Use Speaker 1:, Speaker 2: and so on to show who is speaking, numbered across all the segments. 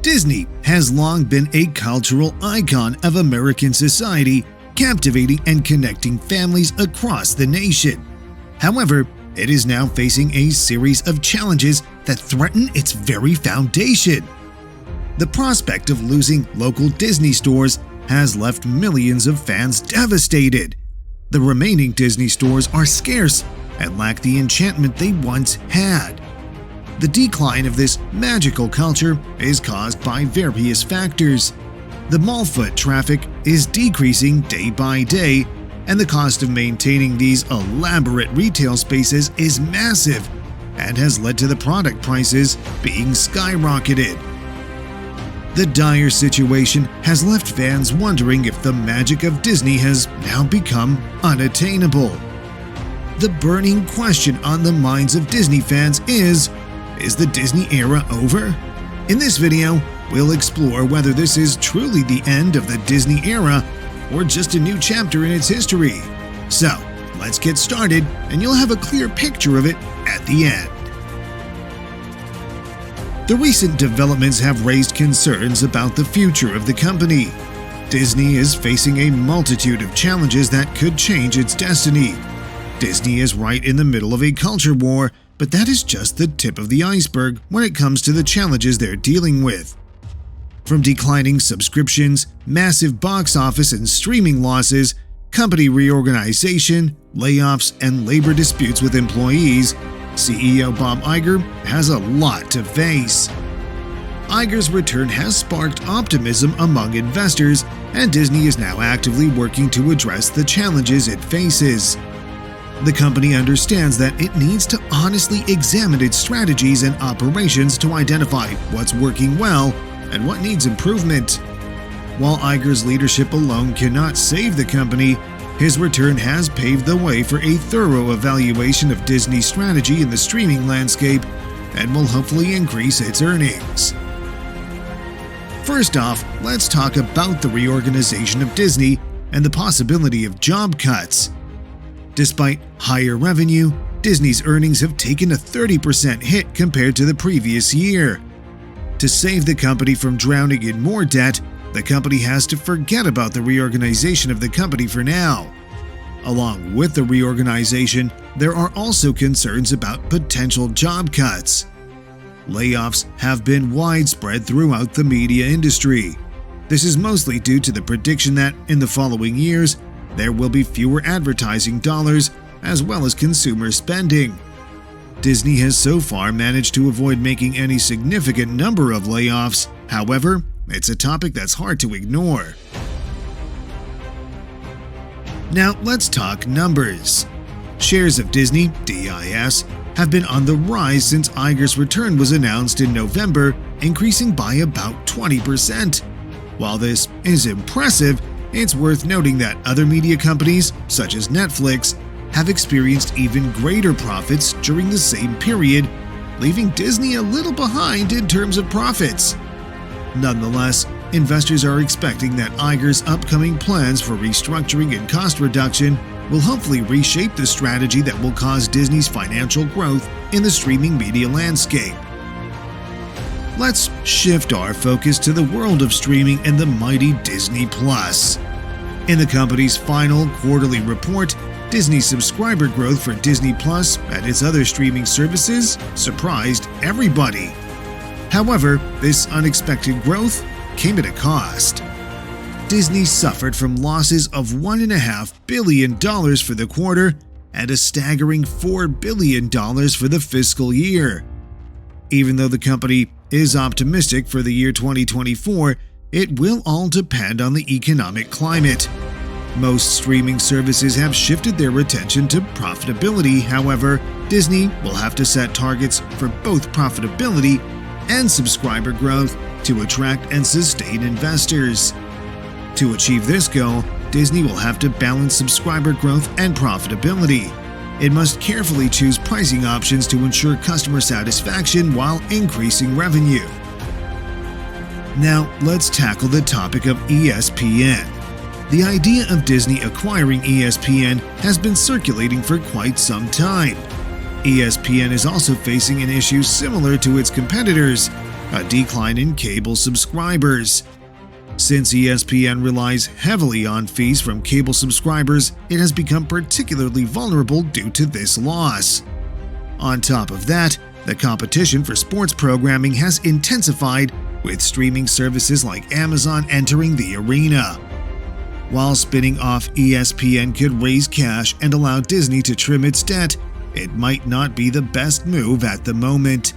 Speaker 1: Disney has long been a cultural icon of American society, captivating and connecting families across the nation. However, it is now facing a series of challenges that threaten its very foundation. The prospect of losing local Disney stores has left millions of fans devastated. The remaining Disney stores are scarce and lack the enchantment they once had. The decline of this magical culture is caused by various factors. The mall foot traffic is decreasing day by day, and the cost of maintaining these elaborate retail spaces is massive and has led to the product prices being skyrocketed. The dire situation has left fans wondering if the magic of Disney has now become unattainable. The burning question on the minds of Disney fans is the Disney era over? In this video, we'll explore whether this is truly the end of the Disney era or just a new chapter in its history. So, let's get started and you'll have a clear picture of it at the end. The recent developments have raised concerns about the future of the company. Disney is facing a multitude of challenges that could change its destiny. Disney is right in the middle of a culture war, but that is just the tip of the iceberg when it comes to the challenges they're dealing with. From declining subscriptions, massive box office and streaming losses, company reorganization, layoffs, and labor disputes with employees, CEO Bob Iger has a lot to face. Iger's return has sparked optimism among investors, and Disney is now actively working to address the challenges it faces. The company understands that it needs to honestly examine its strategies and operations to identify what's working well and what needs improvement. While Iger's leadership alone cannot save the company, his return has paved the way for a thorough evaluation of Disney's strategy in the streaming landscape and will hopefully increase its earnings. First off, let's talk about the reorganization of Disney and the possibility of job cuts. Despite higher revenue, Disney's earnings have taken a 30% hit compared to the previous year. To save the company from drowning in more debt, the company has to forget about the reorganization of the company for now. Along with the reorganization, there are also concerns about potential job cuts. Layoffs have been widespread throughout the media industry. This is mostly due to the prediction that in the following years, there will be fewer advertising dollars as well as consumer spending. Disney has so far managed to avoid making any significant number of layoffs. However, it's a topic that's hard to ignore. Now let's talk numbers. Shares of Disney, DIS, have been on the rise since Iger's return was announced in November, increasing by about 20%. While this is impressive, it's worth noting that other media companies, such as Netflix, have experienced even greater profits during the same period, leaving Disney a little behind in terms of profits. Nonetheless, investors are expecting that Iger's upcoming plans for restructuring and cost reduction will hopefully reshape the strategy that will cause Disney's financial growth in the streaming media landscape. Let's shift our focus to the world of streaming and the mighty Disney Plus. In the company's final quarterly report, Disney's subscriber growth for Disney Plus and its other streaming services surprised everybody. However, this unexpected growth came at a cost. Disney suffered from losses of $1.5 billion for the quarter and a staggering $4 billion for the fiscal year. Even though the company is optimistic for the year 2024, it will all depend on the economic climate. Most streaming services have shifted their attention to profitability. However, Disney will have to set targets for both profitability and subscriber growth to attract and sustain investors. To achieve this goal, Disney will have to balance subscriber growth and profitability. It must carefully choose pricing options to ensure customer satisfaction while increasing revenue. Now, let's tackle the topic of ESPN. The idea of Disney acquiring ESPN has been circulating for quite some time. ESPN is also facing an issue similar to its competitors. a decline in cable subscribers. Since ESPN relies heavily on fees from cable subscribers, it has become particularly vulnerable due to this loss. On top of that, the competition for sports programming has intensified, with streaming services like Amazon entering the arena. While spinning off ESPN could raise cash and allow Disney to trim its debt, it might not be the best move at the moment.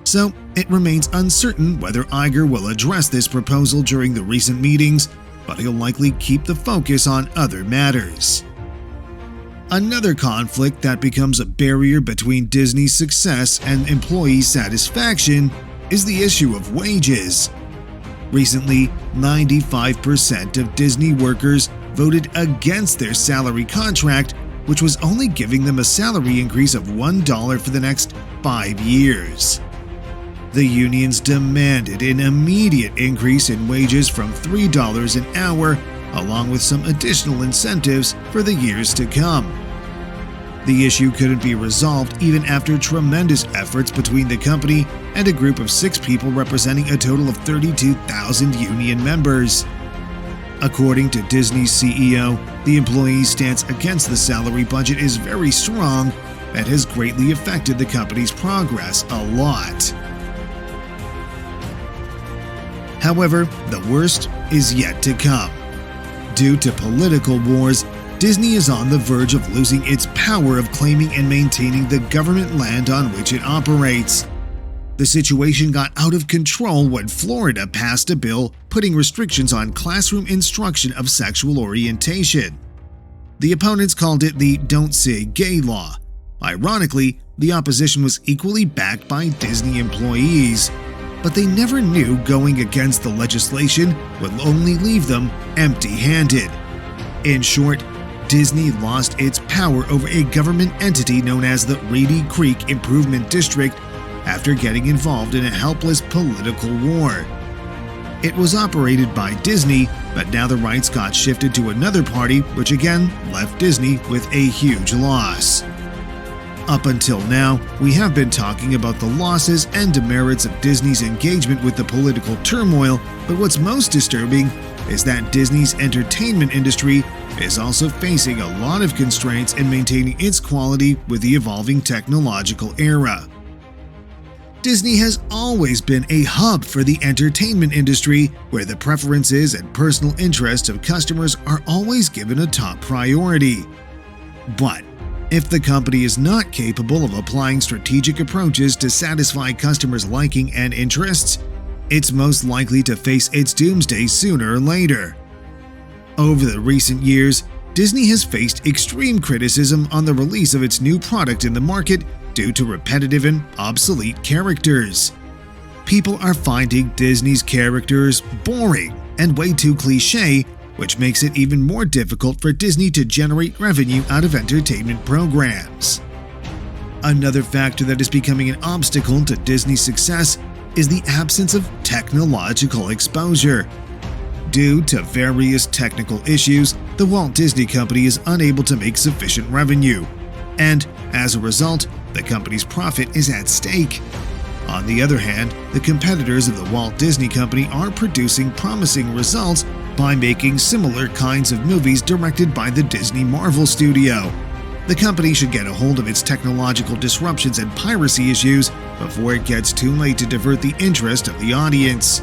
Speaker 1: So, it remains uncertain whether Iger will address this proposal during the recent meetings, but he'll likely keep the focus on other matters. Another conflict that becomes a barrier between Disney's success and employee satisfaction is the issue of wages. Recently, 95% of Disney workers voted against their salary contract, which was only giving them a salary increase of $1 for the next 5 years. The unions demanded an immediate increase in wages from $3 an hour, along with some additional incentives for the years to come. The issue couldn't be resolved even after tremendous efforts between the company and a group of 6 people representing a total of 32,000 union members. According to Disney's CEO, the employees' stance against the salary budget is very strong and has greatly affected the company's progress a lot. However, the worst is yet to come. Due to political wars, Disney is on the verge of losing its power of claiming and maintaining the government land on which it operates. The situation got out of control when Florida passed a bill putting restrictions on classroom instruction of sexual orientation. The opponents called it the Don't Say Gay law. Ironically, the opposition was equally backed by Disney employees, but they never knew going against the legislation would only leave them empty-handed. In short, Disney lost its power over a government entity known as the Reedy Creek Improvement District after getting involved in a helpless political war. It was operated by Disney, but now the rights got shifted to another party, which again left Disney with a huge loss. Up until now, we have been talking about the losses and demerits of Disney's engagement with the political turmoil, but what's most disturbing is that Disney's entertainment industry is also facing a lot of constraints in maintaining its quality with the evolving technological era. Disney has always been a hub for the entertainment industry, where the preferences and personal interests of customers are always given a top priority. But if the company is not capable of applying strategic approaches to satisfy customers' liking and interests, it's most likely to face its doomsday sooner or later. Over the recent years, Disney has faced extreme criticism on the release of its new product in the market due to repetitive and obsolete characters. People are finding Disney's characters boring and way too cliché, which makes it even more difficult for Disney to generate revenue out of entertainment programs. Another factor that is becoming an obstacle to Disney's success is the absence of technological exposure. Due to various technical issues, the Walt Disney Company is unable to make sufficient revenue, and as a result, the company's profit is at stake. On the other hand, the competitors of the Walt Disney Company are producing promising results by making similar kinds of movies directed by the Disney Marvel Studio. The company should get a hold of its technological disruptions and piracy issues before it gets too late to divert the interest of the audience.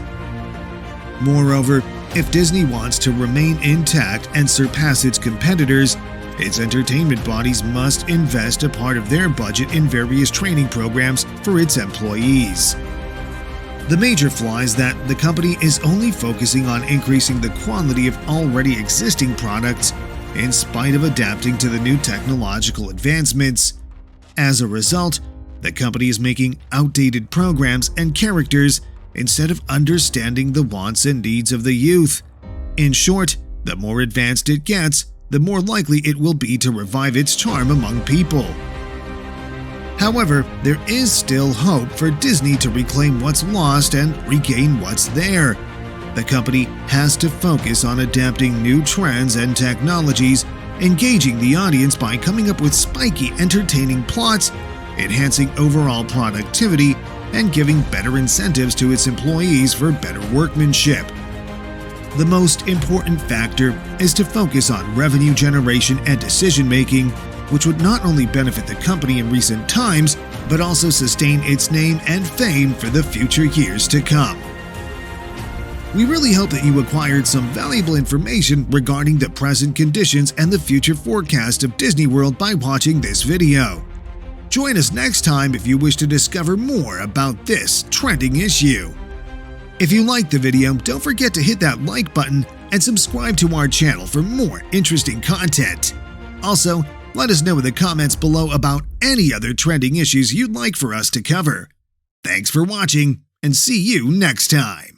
Speaker 1: Moreover, if Disney wants to remain intact and surpass its competitors, its entertainment bodies must invest a part of their budget in various training programs for its employees. The major flaw is that the company is only focusing on increasing the quality of already existing products in spite of adapting to the new technological advancements. As a result, the company is making outdated programs and characters instead of understanding the wants and needs of the youth. In short, the more advanced it gets, the more likely it will be to revive its charm among people. However, there is still hope for Disney to reclaim what's lost and regain what's there. The company has to focus on adapting new trends and technologies, engaging the audience by coming up with spiky, entertaining plots, enhancing overall productivity, and giving better incentives to its employees for better workmanship. The most important factor is to focus on revenue generation and decision-making, which would not only benefit the company in recent times, but also sustain its name and fame for the future years to come. We really hope that you acquired some valuable information regarding the present conditions and the future forecast of Disney World by watching this video. Join us next time if you wish to discover more about this trending issue. If you liked the video, don't forget to hit that like button and subscribe to our channel for more interesting content. Also, let us know in the comments below about any other trending issues you'd like for us to cover. Thanks for watching, and see you next time.